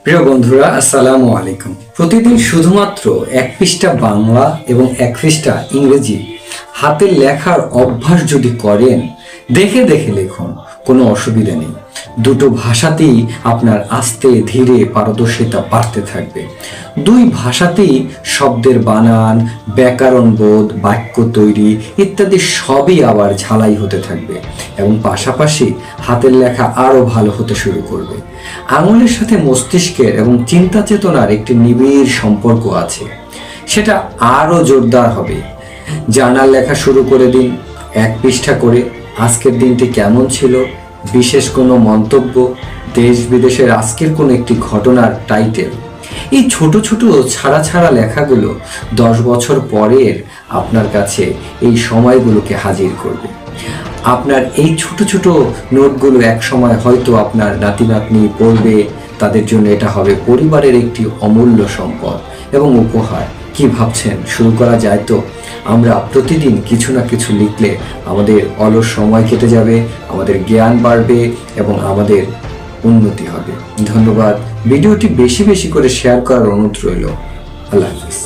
প্রিয় বন্ধুরা, আসসালামু আলাইকুম। প্রতিদিন শুধুমাত্র এক পৃষ্ঠা বাংলা এবং এক পৃষ্ঠা ইংরেজি হাতের লেখার অভ্যাস যদি করেন, দেখে দেখে লিখুন, কোনো অসুবিধা নেই। দুটো ভাষাতেই আপনার আস্তে ধীরে পারদর্শিতা বাড়তে থাকবে। দুই ভাষাতেই শব্দের বানান, ব্যাকরণ বোধ, বাক্য তৈরি ইত্যাদি সবই আবার ঝালাই হতে থাকবে এবং পাশাপাশি হাতের লেখা আরও ভালো হতে শুরু করবে। আঙুলের সাথে মস্তিষ্কের এবং চিন্তা চেতনার একটি নিবিড় সম্পর্ক আছে, সেটা আরও জোরদার হবে। জার্নাল লেখা শুরু করে দিন, এক পৃষ্ঠা করে। আজকের দিনটি কেমন ছিল, বিশেষ কোনো মন্তব্য, দেশ বিদেশের আজকের কোনো একটি ঘটনার টাইটেল। এই ছোট ছোট ছাড়া ছাড়া লেখাগুলো 10 বছর পরের আপনার কাছে এই সময়গুলোকে হাজির করবে। আপনার এই ছোট ছোট নোটগুলো এক সময় হয়তো আপনার নাতি নাতনি পড়বে, তাদের জন্য এটা হবে পরিবারের একটি অমূল্য সম্পদ এবং উপহার। কি ভাবছেন, শুরু করা যায় তো? আমরা প্রতিদিন কিছু না কিছু লিখলে আমাদের অলস সময় কেটে যাবে, আমাদের জ্ঞান বাড়বে এবং আমাদের উন্নতি হবে। ধন্যবাদ। ভিডিওটি বেশি বেশি করে শেয়ার করার অনুরোধ রইল। আল্লাহ হাফিজ।